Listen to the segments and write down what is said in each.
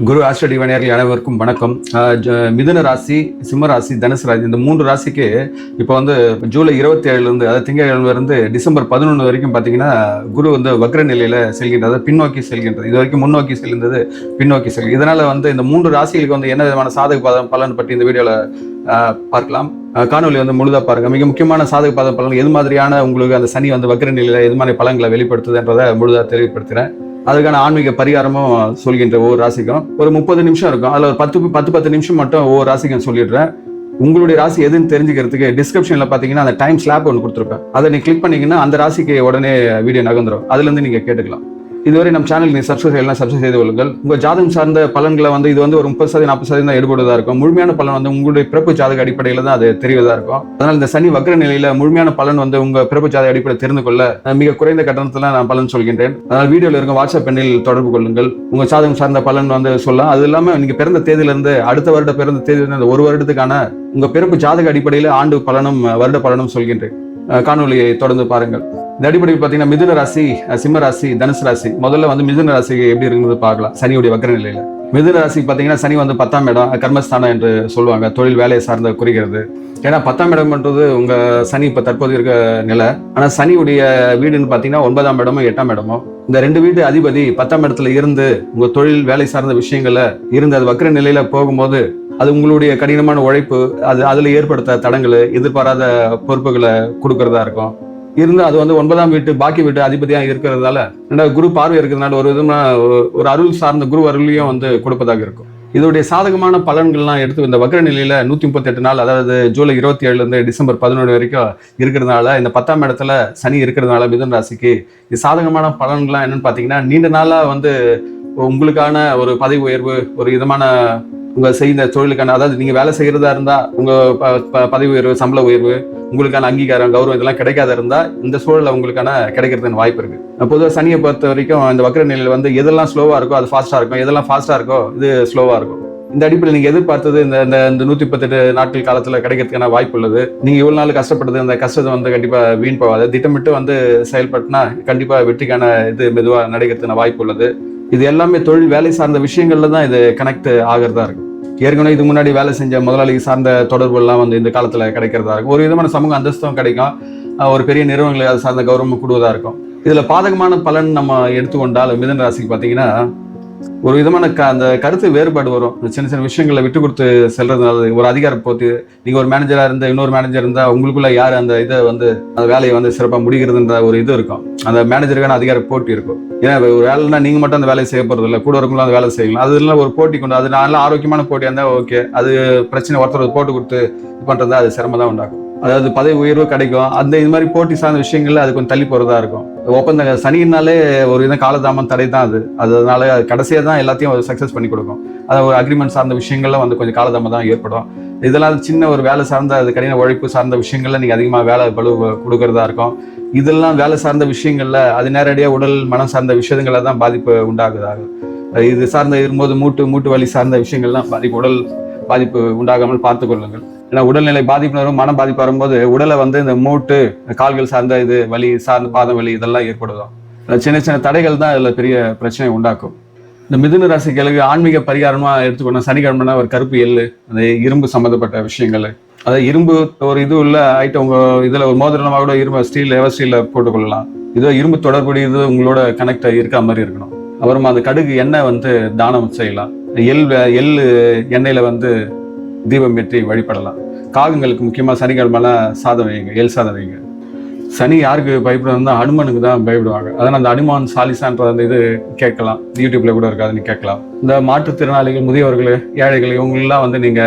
குரு astro டிவைனர்கள் அனைவருக்கும் வணக்கம். மிதுன ராசி, சிம்ம ராசி, தனுசு ராசி இந்த 3 ராசிக்கு இப்போ வந்து ஜூலை 27லேருந்து அதாவது திங்கட்கிழமையிலிருந்து டிசம்பர் 11 வரைக்கும் பார்த்தீங்கன்னா குரு வந்து வக்ர நிலையில் செல்கின்றது, பின்னோக்கி செல்கின்றது. இது வரைக்கும் முன்னோக்கி செல்கின்றது, பின்னோக்கி செல்கிறது. இதனால் வந்து இந்த 3 ராசிகளுக்கு வந்து என்ன விதமான சாதக பலன் பற்றி இந்த வீடியோவில் பார்க்கலாம். காணொலி வந்து முழுதாக பாருங்கள். மிக முக்கியமான சாதக பலன் எது மாதிரியான உங்களுக்கு அந்த சனி வந்து வக்ர நிலையில் எது மாதிரி பலன்களை வெளிப்படுத்துதுன்றதை முழுதாக தெளிவுபடுத்துகிறேன். அதுக்கான ஆன்மீக பரிகாரமும் சொல்கின்ற ஒவ்வொரு ராசிக்கும் ஒரு 30 நிமிஷம் இருக்கும். அதில் ஒரு 10 நிமிஷம் மட்டும் ஒவ்வொரு ராசிக்கும் சொல்லிடுறேன். உங்களுடைய ராசி எதுன்னு தெரிஞ்சுக்கிறதுக்கு டிஸ்கிரிப்ஷனில் பார்த்தீங்கன்னா அந்த டைம் ஸ்லாப் ஒன்று கொடுத்துருப்பேன். அதை நீ கிளிக் பண்ணிங்கன்னா அந்த ராசிக்கு உடனே வீடியோ நகர்ந்துடும். அதுலேருந்து நீங்கள் கேட்டுக்கலாம். இதுவரை நம்ம சேனல் நீங்கள் சப்ஸ்கிரைப் செய்யலாம், சப்ஸ்கிரைப் செய்து கொள்ளுங்கள். உங்கள் ஜாதகம் சார்ந்த பலன்களை வந்து இது வந்து ஒரு 30% 40% தான் எடுபடுவதாக இருக்கும். முழுமையான பலன் வந்து உங்களுடைய பிறப்பு ஜாதக அடிப்படையில் தான் அது தெரிவதாக இருக்கும். அதனால் இந்த சனி வக்ர நிலையில் முழுமையான பலன் வந்து உங்கள் பிறப்பு ஜாதக அடிப்படையில் தெரிந்து கொள்ள மிக குறைந்த கட்டணத்தில் நான் பலன் சொல்கின்றேன். அதனால் வீடியோவில் இருக்க வாட்ஸ்அப் எண்ணில் தொடர்பு கொள்ளுங்கள். உங்கள் ஜாதகம் சார்ந்த பலன் வந்து சொல்லலாம். அது இல்லாமல் நீங்கள் பிறந்த தேதியிலிருந்து அடுத்த வருட பிறந்த தேதியிலிருந்து அந்த ஒரு வருடத்துக்கான உங்கள் பிறப்பு ஜாதக அடிப்படையில் ஆண்டு பலனும் வருட பலனும் சொல்கின்றேன். காணொலியை தொடர்ந்து பாருங்கள். இந்த அடிப்படையில் பார்த்தீங்கன்னா மிதுன ராசி, சிம்ம ராசி, தனுசு ராசி. முதல்ல வந்து மிதுன ராசிக்கு எப்படி இருக்குன்னு பார்க்கலாம். சனியுடைய வக்ர நிலையில மிதுன ராசிக்கு பார்த்தீங்கன்னா சனி வந்து 10ஆம் இடம், கர்மஸ்தானம் என்று சொல்லுவாங்க. தொழில் வேலையை சார்ந்த குறிக்கிறது. ஏன்னா 10ஆம் இடம்ன்றது உங்க சனி இப்போ தற்போது இருக்க நிலை. ஆனால் சனியுடைய வீடுன்னு பார்த்தீங்கன்னா 9ஆம் இடமும் 8ஆம் இடமும் இந்த 2 வீட்டு அதிபதி 10ஆம் இடத்துல இருந்து உங்க தொழில் வேலை சார்ந்த விஷயங்கள்ல இருந்து அது வக்ர நிலையில போகும்போது அது உங்களுடைய கடினமான உழைப்பு, அதுல ஏற்படுத்த தடங்கள், எதிர்பாராத பொறுப்புகளை கொடுக்கறதா இருக்கும். இருந்து அது வந்து 9ஆம் வீட்டு பாக்கி வீட்டு அதிபதியாக இருக்கிறதால குரு பார்வை இருக்கிறதுனால ஒரு விதமான ஒரு அருள் சார்ந்த குரு அருளையும் வந்து கொடுப்பதாக இருக்கும். இதோடைய சாதகமான பலன்கள்லாம் எடுத்து இந்த வக்ர நிலையில 138 நாள், அதாவது ஜூலை 27லேருந்து டிசம்பர் 11 வரைக்கும் இருக்கிறதுனால இந்த 10ஆம் இடத்துல சனி இருக்கிறதுனால மிதுன ராசிக்கு இது சாதகமான பலன்கள்லாம் என்னன்னு பார்த்தீங்கன்னா நீண்ட நாளா வந்து உங்களுக்கான ஒரு பதவி உயர்வு, ஒரு விதமான உங்க செய்த தொழிலுக்கான, அதாவது நீங்க வேலை செய்யறதா இருந்தா உங்க பதவி உயர்வு, சம்பள உயர்வு, உங்களுக்கான அங்கீகாரம், கௌரவம் இதெல்லாம் கிடைக்காத இருந்தா இந்த சூழல்ல உங்களுக்கான கிடைக்கிறதுக்கு வாய்ப்பு இருக்கு. பொதுவாக சனியை பொறுத்த வரைக்கும் இந்த வக்ர நிலையில வந்து எதெல்லாம் ஸ்லோவா இருக்கோ அது ஃபாஸ்டா இருக்கும், எதெல்லாம் ஃபாஸ்டா இருக்கோ இது ஸ்லோவா இருக்கும். இந்த அடிப்படையில் நீங்க எதிர்பார்த்தது இந்த 138 நாட்கள் காலத்துல கிடைக்கிறதுக்கான வாய்ப்பு உள்ளது. நீங்க இவ்வளவு நாள் கஷ்டப்பட்டது அந்த கஷ்டத்தை வந்து கண்டிப்பா வீண் போகாது. திட்டமிட்டு வந்து செயல்பட்டுனா கண்டிப்பா வெற்றிக்கான இது மெதுவா நடைகிறதுக்கான வாய்ப்பு உள்ளது. இது எல்லாமே தொழில் வேலை சார்ந்த விஷயங்கள்ல தான் இது கனெக்ட் ஆகிறதா இருக்கும். ஏற்கனவே இது முன்னாடி வேலை செஞ்ச முதலாளி சார்ந்த தொடர்பு எல்லாம் வந்து இந்த காலத்துல கிடைக்கிறதா இருக்கும். ஒரு விதமான சமூக அந்தஸ்தும் கிடைக்கும். ஒரு பெரிய நிறுவனங்களை அது சார்ந்த கௌரவம் கூடுவதா இருக்கும். இதுல பாதகமான பலன் நம்ம எடுத்துக்கொண்டால் மிதுன ராசிக்கு பாத்தீங்கன்னா ஒரு விதமான அந்த கருத்து வேறுபாடு வரும். சின்ன சின்ன விஷயங்களை விட்டு கொடுத்து செல்றதுனால ஒரு அதிகார போட்டு நீங்க ஒரு மேனேஜரா இருந்தா இன்னொரு மேனேஜர் இருந்தா உங்களுக்குள்ள யார் அந்த இதை வந்து அந்த வேலையை வந்து சிறப்பாக முடிகிறதுன்ற ஒரு இது இருக்கும். அந்த மேனேஜருக்கான அதிகார போட்டி இருக்கும். ஏன்னா ஒரு வேலைன்னா நீங்க மட்டும் அந்த வேலையை செய்ய போறது இல்லை, கூட இருக்கவங்களும் அந்த வேலை செய்யலாம். அதெல்லாம் ஒரு போட்டி கொண்டு அது நல்ல ஆரோக்கியமான போட்டியா இருந்தா ஓகே. அது பிரச்சனை ஒருத்தர் போட்டு கொடுத்து இது பண்றதா அது சிரமம் தான் உண்டாகும். அதாவது பதவி உயர்வு கிடைக்கும். அந்த இது மாதிரி போட்டி சார்ந்த விஷயங்கள்ல அது கொஞ்சம் தள்ளி போறதா இருக்கும். ஒப்பந்த சனியினாலே ஒரு விதம் காலதாமம் தடை தான் அது. அதனால கடைசியா தான் எல்லாத்தையும் சக்சஸ் பண்ணி கொடுக்கும். அதாவது ஒரு அக்ரிமெண்ட் சார்ந்த விஷயங்கள்ல வந்து கொஞ்சம் காலதாமம் தான் ஏற்படும். இதெல்லாம் சின்ன ஒரு வேலை சார்ந்த அது கடின உழைப்பு சார்ந்த விஷயங்கள்ல நீங்க அதிகமா வேலை பளு கொடுக்கறதா இருக்கும். இதெல்லாம் வேலை சார்ந்த விஷயங்கள்ல அது நேரடியாக உடல் மனம் சார்ந்த விஷயங்கள்ல தான் பாதிப்பு உண்டாகுதாகும். இது சார்ந்த இருக்கும்போது மூட்டு வலி சார்ந்த விஷயங்கள்லாம் உடல் பாதிப்பு உண்டாகாமல் பார்த்துக் கொள்ளுங்கள். ஏன்னா உடல்நிலை பாதிப்பு வரும், மனம் பாதிப்பு வரும்போது உடலை வந்து இந்த மூட்டு கால்கள் சார்ந்த இது வலி சார்ந்த பாதம் வலி இதெல்லாம் ஏற்படுதும். சின்ன சின்ன தடைகள் தான் இதுல பெரிய பிரச்சனை உண்டாக்கும். இந்த மிதுன ராசிகளுக்கு ஆன்மீக பரிகாரமா எடுத்துக்கணும். சனிக்கிழமைனா ஒரு கருப்பு எள்ளு, அந்த இரும்பு சம்பந்தப்பட்ட விஷயங்கள், அதாவது இரும்பு ஒரு இது உள்ள ஐட்டம் உங்க இதுல ஒரு மோதிரமா கூட இரும்பு ஸ்டீல் எவர் ஸ்டீல்ல போட்டுக்கொள்ளலாம். இதோ இரும்பு தொடர்புடையது உங்களோட கனெக்ட் இருக்க மாதிரி இருக்கணும். அப்புறமா அந்த கடுகு எண்ணெய் வந்து தானம் செய்யலாம். எள்ளு எண்ணெயில வந்து தீபம் ஏற்றி வழிபடலாம். காகங்களுக்கு முக்கியமா சனிக்கிழமெல்லாம் சாதம் வைங்க, எல் சாதம் வைங்க. சனி யாருக்கு பயப்படுறதுன்னா அனுமனுக்கு தான் பயப்படுவாங்க. அதனால அந்த அனுமான் சாலிசான்ற அந்த இது கேட்கலாம். யூடியூப்ல கூட இருக்காது, நீ கேட்கலாம். இந்த மாற்றுத்திறனாளிகள், முதியவர்கள், ஏழைகள் இவங்களெல்லாம் வந்து நீங்க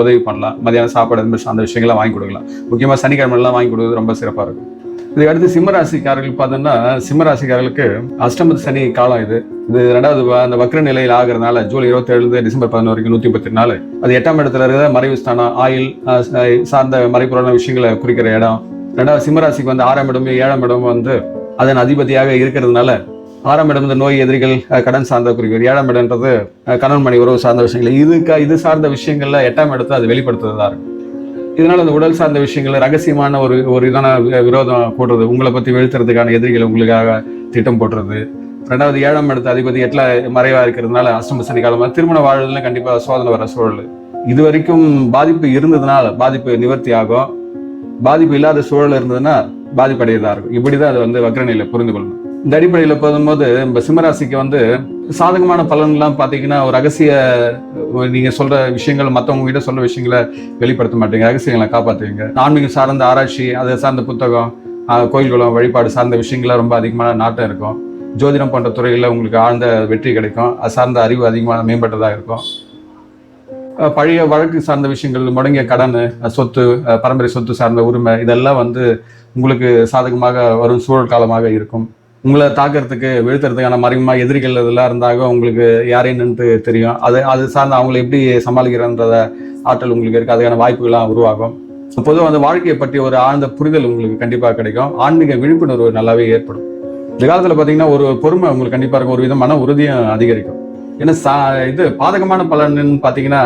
உதவி பண்ணலாம். மதியானம் சாப்பாடு அந்த விஷயங்கள்லாம் வாங்கி கொடுக்கலாம். முக்கியமா சனிக்கிழமெல்லாம் வாங்கி கொடுக்குறது ரொம்ப சிறப்பா இருக்கும். இதுக்கு அடுத்து சிம்மராசிக்காரர்கள் பார்த்தோம்னா சிம்மராசிக்காரர்களுக்கு அஷ்டமத்து சனி காலம் இது 2வது அந்த வக்ர நிலையில் ஆகிறதுனால ஜூலை 27 டிசம்பர் 11 வரைக்கும் 138 நாள். அது 8ஆம் இடத்துல இருக்கிற மறைவு ஸ்தானம், ஆயில் சார்ந்த மறைபொருளான விஷயங்களை குறிக்கிற இடம். 2வது சிம்மராசிக்கு வந்து 6ஆம் இடமும் 7ஆம் இடமும் வந்து அதன் அதிபதியாக இருக்கிறதுனால 6ஆம் இடம் இந்த நோய், எதிரிகள், கடன் சார்ந்த குறிக்கிறது. 7ஆம் இடம்ன்றது கணவன் மணி உறவு சார்ந்த விஷயங்கள். இது சார்ந்த விஷயங்கள்ல 8ஆம் இடத்தை அது வெளிப்படுத்துறதா இருக்கும். இதனால அந்த உடல் சார்ந்த விஷயங்கள் ரகசியமான ஒரு இதான விரோதம் போடுறது, உங்களை பத்தி வீழ்த்துறதுக்கான எதிரிகள் உங்களுக்காக திட்டம் போடுறது, ரெண்டாவது 7ஆம் இடத்து அதிபதி 8ல மறைவா இருக்கிறதுனால அஷ்டம சனி காலமா திருமண வாழ்வுல கண்டிப்பா சோதனை வர சூழல். இது வரைக்கும் பாதிப்பு இருந்ததுனால பாதிப்பு நிவர்த்தி ஆகும். பாதிப்பு இல்லாத சூழல் இருந்ததுன்னா பாதிப்படையதா இருக்கும். இப்படிதான் அது வந்து வக்ரநிலை புரிந்து கொள்ளணும். இந்த அடிப்படையில் போகும்போது இந்த சிம்மராசிக்கு வந்து சாதகமான பலன்லாம் பார்த்தீங்கன்னா, ஒரு ரகசிய நீங்க சொல்ற விஷயங்கள் மற்றவங்க கிட்ட சொல்ற விஷயங்களை வெளிப்படுத்த மாட்டீங்க, ரகசியங்களை காப்பாற்றுவீங்க. ஆன்மீகம் சார்ந்த ஆராய்ச்சி, அதை சார்ந்த புத்தகம், கோயில்களும் வழிபாடு சார்ந்த விஷயங்கள்லாம் ரொம்ப அதிகமான நாட்டம் இருக்கும். ஜோதிடம் போன்ற துறைகளில் உங்களுக்கு ஆழ்ந்த வெற்றி கிடைக்கும். அது சார்ந்த அறிவு அதிகமாக மேம்பட்டதாக இருக்கும். பழைய வழக்கு சார்ந்த விஷயங்கள், முடங்கிய கடன், சொத்து, பரம்பரை சொத்து சார்ந்த உரிமை, இதெல்லாம் வந்து உங்களுக்கு சாதகமாக வரும் சூழல் காலமாக இருக்கும். உங்களை தாக்கிறதுக்கு வீழ்த்துறதுக்கான மறைமுகமாக எதிரிகள் இதெல்லாம் இருந்தாக உங்களுக்கு யாரைன்னு தெரியும். அது சார்ந்து அவங்களை எப்படி சமாளிக்கிறன்றத ஆற்றல் உங்களுக்கு இருக்கு. அதுக்கான வாய்ப்புகள்லாம் உருவாகும். பொதுவாக அந்த வாழ்க்கையை பற்றி ஒரு ஆழ்ந்த புரிதல் உங்களுக்கு கண்டிப்பாக கிடைக்கும். ஆன்மீக விழிப்புணர்வு நல்லாவே ஏற்படும். இந்த காலத்தில் பார்த்தீங்கன்னா ஒரு பொறுமை உங்களுக்கு கண்டிப்பாக இருக்கும். ஒரு விதமான உறுதியும் அதிகரிக்கும். ஏன்னா இது பாதகமான பலன்னு பார்த்தீங்கன்னா,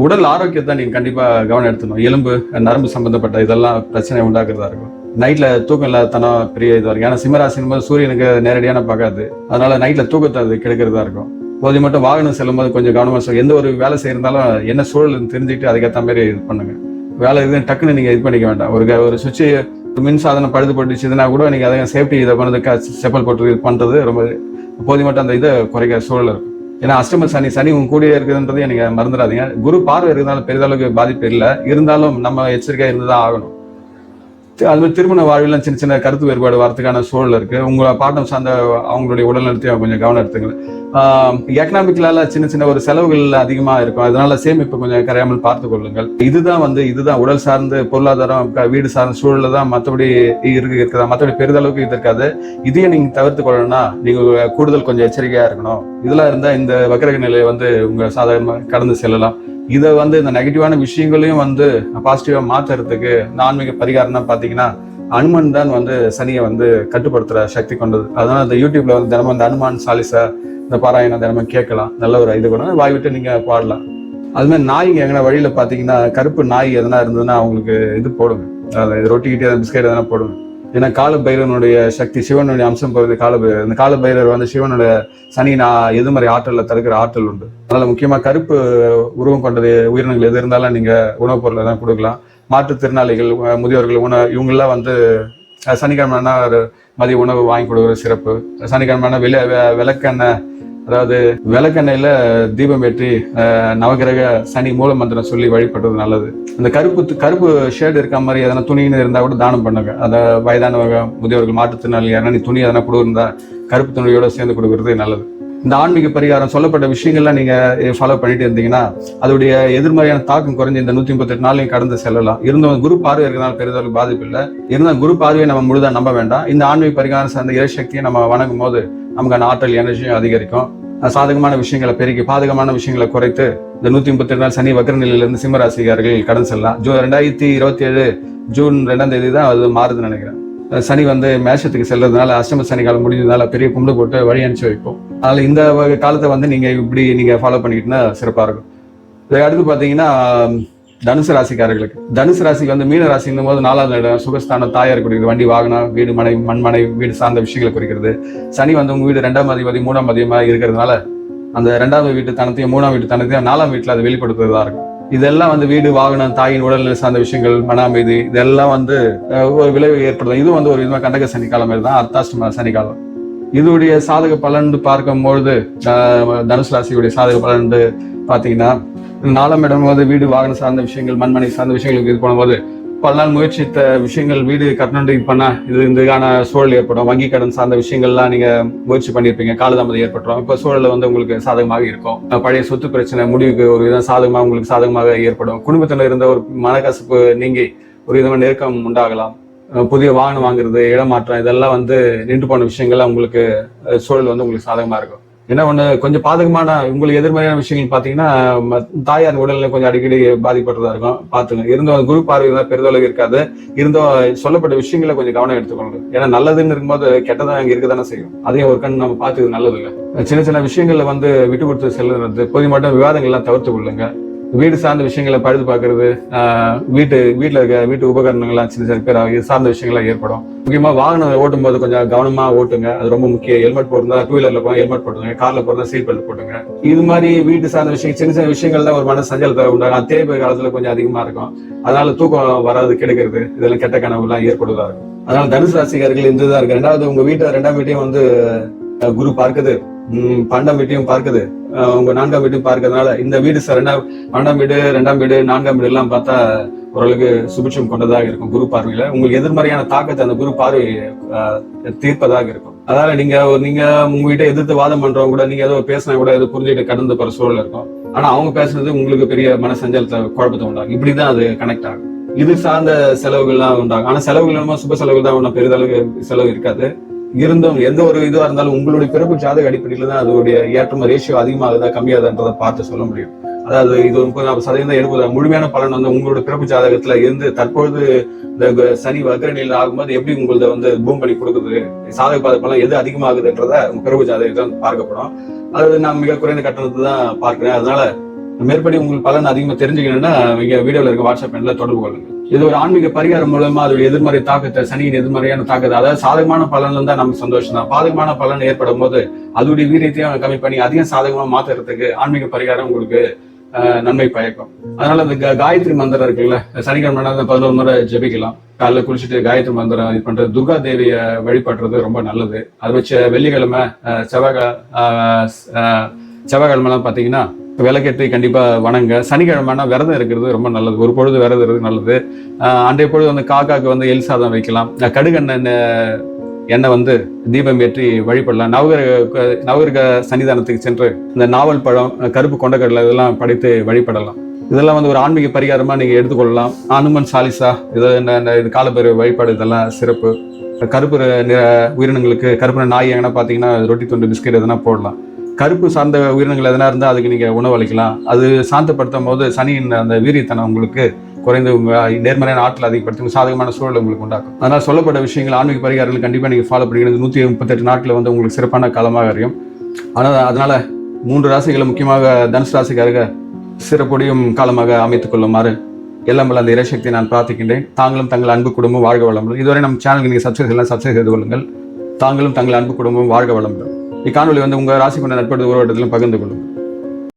உடல் ஆரோக்கியத்தை நீங்கள் கண்டிப்பாக கவனம் எடுத்துக்கணும். எலும்பு, நரம்பு சம்பந்தப்பட்ட இதெல்லாம் பிரச்சனை உண்டாக்குறதா இருக்கும். நைட்ல தூக்கம் இல்லாதத்தனம் பெரிய இதுவாக இருக்கும். ஏன்னா சிம்மராசின் போது சூரியனுக்கு நேரடியான பார்க்காது. அதனால நைட்ல தூக்கத்தை அது கெடுக்கிறதா இருக்கும். போது மட்டும் வாகனம் செல்லும் போது கொஞ்சம் கவனமாக எந்த ஒரு வேலை செய்யறதாலும் என்ன சூழல் தெரிஞ்சுக்கிட்டு அதுக்கேற்ற மாதிரி இது பண்ணுங்க. வேலை இருக்குது டக்குன்னு நீங்க இது பண்ணிக்க வேண்டாம். ஒரு சுவிட்சு மின் சாதனம் பழுது போட்டுச்சுன்னா கூட நீங்க அதை சேஃப்டி இதை பண்ணது செப்பல் போட்டு இது பண்றது ரொம்ப போது மட்டும் அந்த இதை குறைக்கிற சூழல் இருக்கும். ஏன்னா அஷ்டம சனி உங்க கூடிய இருக்குதுன்றதையும் நீங்க மறந்துடாதீங்க. குரு பார்வை இருக்கிறதுனால பெரிதளவுக்கு பாதிப்பு இல்லை. இருந்தாலும் நம்ம எச்சரிக்கையா இருந்துதான் ஆகணும். அது மாதிரி திருமண வாழ்வில் சின்ன சின்ன கருத்து வேறுபாடு வரதுக்கான சூழல் இருக்கு. உங்களை பாட்டம் சார்ந்த அவங்களுடைய உடல்நலத்தையும் கொஞ்சம் கவனம் எடுத்துங்க. எக்கனாமிக்கலால சின்ன சின்ன ஒரு செலவுகள் அதிகமா இருக்கும். அதனால சேமிப்பு கொஞ்சம் கரையாமல் பார்த்து கொள்ளுங்கள். இதுதான் உடல் சார்ந்து பொருளாதாரம் வீடு சார்ந்த சூழல்ல தான் மற்றபடி இருக்குதா, மற்றபடி பெரிதளவுக்கு இது இருக்காது. இதையும் நீங்க தவிர்த்து கொள்ளணும்னா நீங்க கூடுதல் கொஞ்சம் எச்சரிக்கையா இருக்கணும். இதெல்லாம் இருந்தா இந்த வக்ரக நிலையை வந்து உங்க சாதாரணமா கடந்து செல்லலாம். இதை வந்து இந்த நெகட்டிவான விஷயங்களையும் வந்து பாசிட்டிவா மாத்துறதுக்கு இந்த ஆன்மீக பரிகாரம் தான் பாத்தீங்கன்னா, அனுமன் தான் வந்து சனியை வந்து கட்டுப்படுத்துற சக்தி கொண்டது. அதனால இந்த யூடியூப்ல வந்து தினமும் இந்த அனுமான் சாலிசா இந்த பாராயணம் தினமும் கேட்கலாம். நல்ல ஒரு இது கூட வாய் விட்டு நீங்க பாடலாம். அது மாதிரி நாய்ங்க எங்கன்னா வழியில பாத்தீங்கன்னா கருப்பு நாய் எதனா இருந்ததுன்னா அவங்களுக்கு இது போடுங்க. அதாவது ரொட்டிக்கிட்டே பிஸ்கெட் எதனா போடுங்க. ஏன்னா காலபைரவனுடைய சக்தி, சிவனுடைய அம்சம் போகுது காலபைரவர். இந்த காலபைரவர் வந்து சிவனுடைய சனி எதிர்மறை ஆற்றல தடுக்கிற ஆற்றல் உண்டு. அதனால முக்கியமா கருப்பு உருவம் கொண்டது உயிரினங்கள் எது இருந்தாலும் நீங்க உணவுப் பொருளை தான் கொடுக்கலாம். மாற்றுத்திறனாளிகள், முதியோர்கள், இவங்கெல்லாம் வந்து சனிக்கிழமைனா ஒரு மதிய உணவு வாங்கி கொடுக்குற சிறப்பு. சனிக்கிழமைனா விளக்கெண்ணெய், அதாவது விளக்கெண்ணெயில தீபம் ஏற்றி நவகிரக சனி மூல மந்திரம் சொல்லி வழிபடுறது நல்லது. அந்த கருப்பு ஷேடு இருக்க மாதிரி எதனா துணின்னு இருந்தா கூட தானம் பண்ணுங்க. அந்த வயதானவங்க, முதியோர்கள், மாற்றுத்திறனாளி யாரா நீ துணி எதனா கொடுக்குறதா கருப்பு துணியோட சேர்ந்து கொடுக்கறது நல்லது. இந்த ஆன்மீக பரிகாரம் சொல்லப்பட்ட விஷயங்கள்லாம் நீங்க ஃபாலோ பண்ணிட்டு இருந்தீங்கன்னா அதோடைய எதிர்மறையான தாக்கம் குறைஞ்சு இந்த 138 நாளையும் கடந்து செல்லலாம். இருந்தவங்க குரு பார்வை இருக்கிறதுனால பெரிதளவுக்கு பாதிப்பு இல்லை. இருந்தால் குரு பார்வையை நம்ம முழுதா நம்ப வேண்டாம். இந்த ஆன்மீக பரிகாரம் சார்ந்த இறைசக்தியை நம்ம வணங்கும் போது நமக்கான ஆற்றல் எனர்ஜியும் அதிகரிக்கும். சாதகமான விஷயங்களை பெருக்கி பாதகமான விஷயங்களை குறைத்து இந்த 138 நாள் சனி வக்ர நிலையிலிருந்து சிம்மராசிக்காரர்கள் கடந்து செல்லலாம். 2027 ஜூன் 2ஆம் தேதி தான் அது மாறுதுன்னு நினைக்கிறேன். சனி வந்து மேஷத்துக்கு செல்றதுனால அஷ்டம சனி காலம் முடிஞ்சதுனால பெரிய கும்பிடு போட்டு வழி அனுப்பிச்சு வைப்போம். அதனால இந்த காலத்தை வந்து நீங்க ஃபாலோ பண்ணிக்கிட்டுனா சிறப்பா இருக்கும். இதை அடுத்து பாத்தீங்கன்னா தனுசு ராசிக்காரர்களுக்கு, தனுசு ராசிக்கு வந்து மீன ராசிங்கும் போது 4ஆவது இடம் சுகஸ்தானம், தாயார் குறிக்கிறது. வண்டி, வாகனம், வீடு, மனை, மண்மனை, வீடு சார்ந்த விஷயங்களை குறிக்கிறது. சனி வந்து உங்க வீடு 2ஆம் அதிபதி 3ஆம் அதிபதியா இருக்கிறதுனால அந்த 2ஆவது வீட்டு தனத்தையும் 3ஆம் வீட்டு தனத்தையும் 4ஆம் வீட்டுல அதை வெளிப்படுத்துறதா இருக்கும். இதெல்லாம் வந்து வீடு, வாகனம், தாயின் உடல்நிலை சார்ந்த விஷயங்கள், மன அமைதி, இதெல்லாம் வந்து ஒரு விளைவு ஏற்படுத்தும். இது வந்து ஒரு விதமா கண்டக சனிக்காலம் மாதிரி தான், அர்த்தாஷ்டம சனிக்காலம். இதோடைய சாதக பலன் பார்க்கும்பொழுது தனுசு ராசியுடைய சாதக பலன் பாத்தீங்கன்னா 4ஆம் இடம் போது வீடு, வாகனம் சார்ந்த விஷயங்கள், மண்மனை சார்ந்த விஷயங்களுக்கு இது பண்ணும்போது பல நாள் முயற்சித்த விஷயங்கள் வீடு கட்டணம் இது பண்ணா இதுக்கான சூழல் ஏற்படும். வங்கி கடன் சார்ந்த விஷயங்கள்லாம் நீங்க முயற்சி பண்ணியிருப்பீங்க, காலதாமதம் ஏற்பட்டுரும். இப்ப சூழல் வந்து உங்களுக்கு சாதகமாக இருக்கும். பழைய சொத்து பிரச்சனை முடிவுக்கு ஒரு விதம் சாதகமாக உங்களுக்கு சாதகமாக ஏற்படும். குடும்பத்துல இருந்த ஒரு மனக்கசப்பு நீங்கி ஒரு விதமான நெருக்கம் உண்டாகலாம். புதிய வாகனம் வாங்குறது, இடமாற்றம், இதெல்லாம் வந்து நின்று போன விஷயங்கள்லாம் உங்களுக்கு சூழல் வந்து உங்களுக்கு சாதகமா இருக்கும். ஏன்னா ஒண்ணு கொஞ்சம் பாதகமான உங்களுக்கு எதிர்மறையான விஷயங்கள் பாத்தீங்கன்னா தாயார் உடல்நிலை கொஞ்சம் அடிக்கடி பாதிப்படுறதா இருக்கும். பாத்துங்க. இருந்தும் குரு பார்வை பெரிதளவு இருக்காது. இருந்தும் சொல்லப்பட்ட விஷயங்களை கொஞ்சம் கவனம் எடுத்துக்கணும். ஏன்னா நல்லதுன்னு இருக்கும்போது கெட்டதான் அங்க இருக்கதானே செய்யும். அதையும் ஒரு கண் நம்ம பார்த்துக்கிறது நல்லது இல்லை. சின்ன சின்ன விஷயங்கள்ல வந்து விட்டு கொடுத்து செல்லுறது, பொது மட்டும் விவாதங்கள்லாம் தவிர்த்து கொள்ளுங்க. வீடு சார்ந்த விஷயங்களை பழுது பார்க்கறது, வீட்டில் இருக்க வீட்டு உபகரணங்கள்லாம் சின்ன சின்ன பேர் இது சார்ந்த விஷயங்கள்லாம் ஏற்படும். முக்கியமாக வாகனம் ஓட்டும் போது கொஞ்சம் கவனமா ஓட்டுங்க, அது ரொம்ப முக்கியம். ஹெல்மெட் போட்டிருந்தா 2 வீலர்ல போனால் ஹெல்மெட் போட்டுங்க, கார்ல போறதா சீட் பெல்ட் போட்டுங்க. இது மாதிரி வீட்டு சார்ந்த விஷயம் சின்ன சின்ன விஷயங்கள் தான் ஒரு மன சஞ்சலத்தை உண்டாகும். அது தேவை காலத்துல கொஞ்சம் அதிகமா இருக்கும். அதனால தூக்கம் வராது, கிடைக்கிறது, இதெல்லாம் கெட்ட கனவுலாம் ஏற்படுவதா இருக்கும். அதனால தனுசு ராசிக்காரர்கள் இந்த இதுதான் இருக்கு. ரெண்டாவது உங்க வீட்டை 2ஆம் வீட்டையும் வந்து குரு பார்க்குது, 12ஆம் வீட்டையும் பார்க்குது, உங்க 4ஆம் வீட்டையும் பார்க்கறதுனால இந்த வீடு 12ஆம் வீடு 2ஆம் வீடு 4ஆம் வீடு எல்லாம் பார்த்தா ஓரளவுக்கு சுபிட்சம் கொண்டதாக இருக்கும். குரு பார்வையில உங்களுக்கு எதிர்மறையான தாக்கத்தை அந்த குரு பார்வை தீர்ப்பதாக இருக்கும். அதனால நீங்க உங்க வீட்டை எதிர்த்து வாதம் பண்றவங்க கூட நீங்க ஏதோ பேசினா கூட ஏதோ புரிஞ்சுட்டு கடந்து போற சூழல் இருக்கும். ஆனா அவங்க பேசுறது உங்களுக்கு பெரிய மன சஞ்சலத்தை குழப்பத்தை உண்டாகும். இப்படிதான் அது கனெக்ட் ஆகும். இது சார்ந்த செலவுகள்லாம் உண்டாகும். ஆனா செலவுகள் இல்லாம சுப செலவுகள் தான் ஒன்றும் பெரிதளவுக்கு செலவு இருக்காது. இருந்தும் எந்த ஒரு இதுவா இருந்தாலும் உங்களுடைய பிறப்பு ஜாதக அடிப்படையில தான் அதோடைய ஏற்றம் ரேஷியோ அதிகமாகுதா கம்மியாகுதான்றதை பார்த்து சொல்ல முடியும். அதாவது இது 30% 70 முழுமையான பலன் வந்து உங்களோட பிறப்பு ஜாதகத்துல இருந்து தற்பொழுது இந்த சனி வக்ரநிலையில் ஆகும்போது எப்படி உங்களத வந்து பூம் பண்ணி கொடுக்குது, சாதக பாத பலன் எது அதிகமாகுதுன்றத உங்க பிறப்பு ஜாதகத்தை பார்க்கப்படும். அது நான் மிக குறைந்த கட்டணத்தை தான் பார்க்கிறேன். அதனால மேற்படி உங்களுக்கு பலன் அதிகமா தெரிஞ்சுக்கணும்னா இங்க வீடியோல இருக்க வாட்ஸ்அப் எண்ணில் தொடர்பு கொள்ளுங்க. இது ஒரு ஆன்மீக பரிகாரம் மூலமா அதோட எதிர்மறை தாக்கத்தை, சனியின் எதிர்மறையான தாக்கத்தை, அதாவது சாதகமான பலன்ல இருந்தா நமக்கு சந்தோஷம் தான். பாதகமான பலன் ஏற்படும் போது அதோடைய வீரியத்தையும் கம்மி பண்ணி அதிகம் சாதகமா மாத்துறதுக்கு ஆன்மீக பரிகாரம் உங்களுக்கு நன்மை பயக்கும். அதனால இந்த காயத்ரி மந்திரம் இருக்குல்ல, சனிக்கிழமை 11 முறை ஜெபிக்கலாம். காலைல குளிச்சுட்டு காயத்ரி மந்திரம் இது பண்றது, துர்கா தேவிய வழிபடுறது ரொம்ப நல்லது. அது வச்சு வெள்ளிக்கிழமை செவ்வாய்க்கிழமெல்லாம் பாத்தீங்கன்னா விளக்கேற்றி கண்டிப்பா வணங்க. சனிக்கிழமைனா விரதம் இருக்கிறது ரொம்ப நல்லது. ஒரு பொழுது விரதம் இருக்கிறது நல்லது. அன்றைய பொழுது வந்து காக்காக்கு வந்து எல் சாதம் வைக்கலாம். எண்ணெய் வந்து தீபம் ஏற்றி வழிபடலாம். நவகிரக சன்னிதானத்துக்கு சென்று இந்த நாவல் பழம், கருப்பு கொண்டக்கடலை இதெல்லாம் படைத்து வழிபடலாம். இதெல்லாம் வந்து ஒரு ஆன்மீக பரிகாரமா நீங்க எடுத்துக்கொள்ளலாம். அனுமன் சாலிசா இது காலப்பேர் வழிபாடு இதெல்லாம் சிறப்பு. கருப்பு நிற உயிரினங்களுக்கு கருப்பு நாய் எங்கன்னா பாத்தீங்கன்னா ரொட்டி துண்டு பிஸ்கெட் எதனா போடலாம். கருப்பு சார்ந்த உயிரினங்கள் எதனா இருந்தால் அதுக்கு நீங்க உணவு அளிக்கலாம். அது சாந்தப்படுத்தும் போது சனியின் அந்த வீரியத்தனம் உங்களுக்கு குறைந்து உங்க நேர்மறையான ஆற்றல் அதிகப்படுத்தி சாதகமான சூழல் உங்களுக்கு உண்டாக்கும். அதனால் சொல்லப்பட்ட விஷயங்கள் ஆன்மீக பரிகாரங்கள் கண்டிப்பாக நீங்கள் ஃபாலோ பண்ணிக்கிறது 138 நாட்கள் வந்து உங்களுக்கு சிறப்பான காலமாக அறியும். ஆனால் அதனால 3 ராசிகளை முக்கியமாக தனுசு ராசிக்காரங்க சிறப்புடையும் காலமாக அமைத்துக் கொள்ளுமாறு எல்லாம் வல்ல அந்த இறைசக்தியை நான் பிரார்த்திக்கின்றேன். தாங்களும் தங்கள் அன்பு குடும்பம் வாழ்க வளமுடன். இதுவரை நம்ம சேனலுக்கு நீங்கள் சப்ஸ்கிரைப் செய்து கொள்ளுங்கள். தாங்களும் தங்கள் அன்பு குடும்பம் வாழ்க வளமுடன். இக்காணொலி வந்து உங்க ராசி கொண்ட நட்பு உருவாட்டத்திலும் பகிர்ந்து கொள்ளுங்கள்.